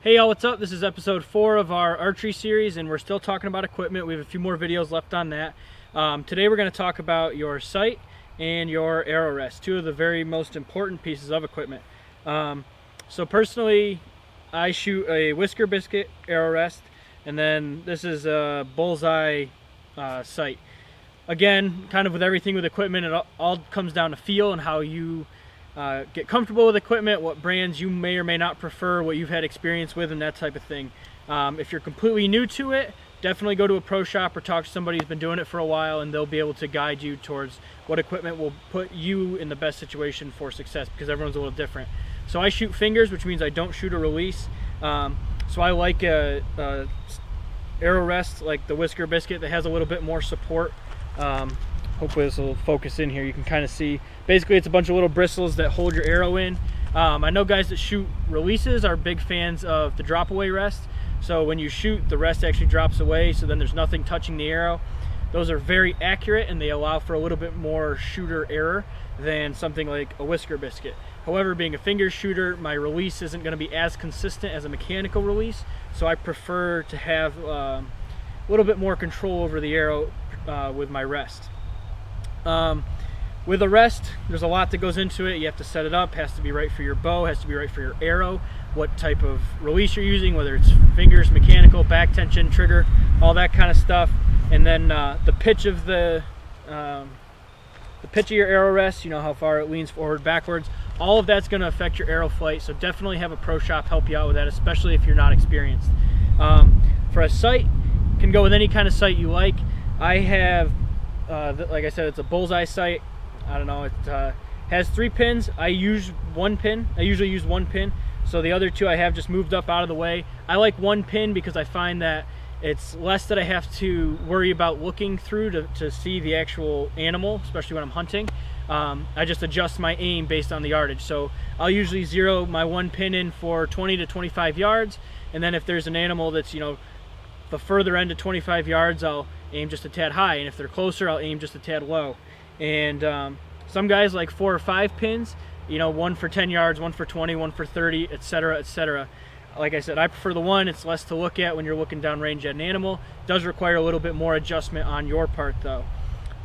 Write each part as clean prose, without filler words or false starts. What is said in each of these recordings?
Hey y'all, what's up? This is episode 4 of our archery series, and we're still talking about equipment. We have a few more videos left on that. Today we're going to talk about your sight and your arrow rest, two of the very most important pieces of equipment. So personally, I shoot a whisker biscuit arrow rest, and then this is a bullseye sight. Again, kind of with everything with equipment, it all comes down to feel and how you get comfortable with equipment, what brands you may or may not prefer, what you've had experience with, and that type of thing. If you're completely new to it, definitely go to a pro shop or talk to somebody who's been doing it for a while, and they'll be able to guide you towards what equipment will put you in the best situation for success, because everyone's a little different. So I shoot fingers, which means I don't shoot a release. So I like a arrow rest like the whisker biscuit that has a little bit more support. Hopefully this will focus in here. You can kind of see, basically it's a bunch of little bristles that hold your arrow in. I know guys that shoot releases are big fans of the drop away rest. So when you shoot, the rest actually drops away, so then there's nothing touching the arrow. Those are very accurate, and they allow for a little bit more shooter error than something like a whisker biscuit. However, being a finger shooter, my release isn't going to be as consistent as a mechanical release, so I prefer to have a little bit more control over the arrow with my rest. With a rest, there's a lot that goes into it. You have to set it up, has to be right for your bow, has to be right for your arrow, what type of release you're using, whether it's fingers, mechanical, back tension, trigger, all that kind of stuff. And then the pitch of your arrow rest, you know, how far it leans forward, backwards, all of that's going to affect your arrow flight. So definitely have a pro shop help you out with that, especially if you're not experienced. For a sight, you can go with any kind of sight you like. I have like I said, it's a bullseye sight. I don't know, it has 3 pins. I use 1 pin. I usually use 1 pin. So the other 2 I have just moved up out of the way. I like 1 pin because I find that it's less that I have to worry about looking through to see the actual animal, especially when I'm hunting. I just adjust my aim based on the yardage. So I'll usually zero my 1 pin in for 20 to 25 yards. And then if there's an animal that's, you know, the further end of 25 yards, I'll aim just a tad high, and if they're closer, I'll aim just a tad low. And some guys like 4 or 5 pins, you know, 1 for 10 yards, 1 for 20, 1 for 30, etc., etc. Like I said, I prefer the 1. It's less to look at when you're looking downrange at an animal. It does require a little bit more adjustment on your part, though.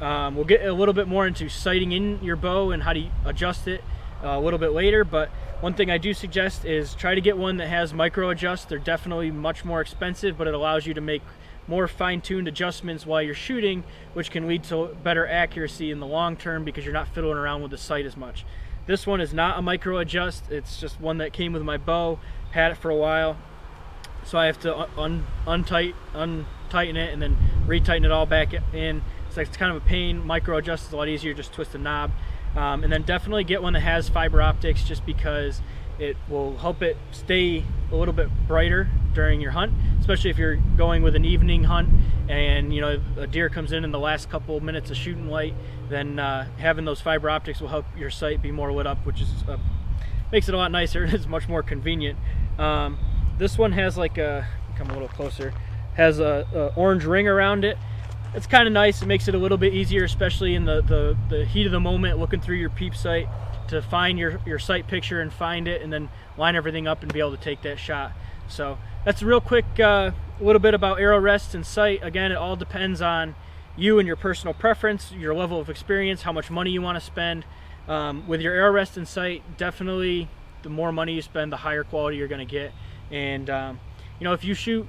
We'll get a little bit more into sighting in your bow and how to adjust it a little bit later, but one thing I do suggest is try to get one that has micro adjust. They're definitely much more expensive, but it allows you to make more fine-tuned adjustments while you're shooting, which can lead to better accuracy in the long term because you're not fiddling around with the sight as much. This one is not a micro adjust. It's just one that came with my bow, had it for a while, so I have to untighten it and then retighten it all back in. So it's kind of a pain. Micro adjust is a lot easier, just twist the knob. And then definitely get one that has fiber optics, just because it will help it stay a little bit brighter during your hunt, especially if you're going with an evening hunt and, you know, a deer comes in the last couple minutes of shooting light. Then having those fiber optics will help your sight be more lit up, which is makes it a lot nicer. It's much more convenient. This one has like come a little closer, has a orange ring around it. It's kind of nice. It makes it a little bit easier, especially in the heat of the moment, looking through your peep sight, to find your sight picture and find it, and then line everything up and be able to take that shot. So that's a real quick little bit about arrow rest and sight. Again, it all depends on you and your personal preference, your level of experience, how much money you want to spend. With your arrow rest and sight, definitely the more money you spend, the higher quality you're going to get. And you know, if you shoot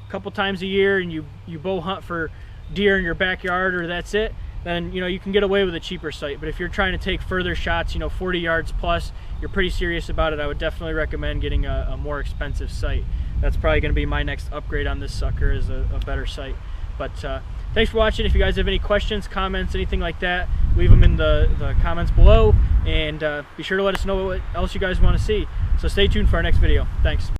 couple times a year and you bow hunt for deer in your backyard, or that's it, then, you know, you can get away with a cheaper sight. But if you're trying to take further shots, you know, 40 yards plus, you're pretty serious about it, I would definitely recommend getting a more expensive sight. That's probably going to be my next upgrade on this sucker, is a better sight. But thanks for watching. If you guys have any questions, comments, anything like that, leave them in the comments below, and be sure to let us know what else you guys want to see. So stay tuned for our next video. Thanks.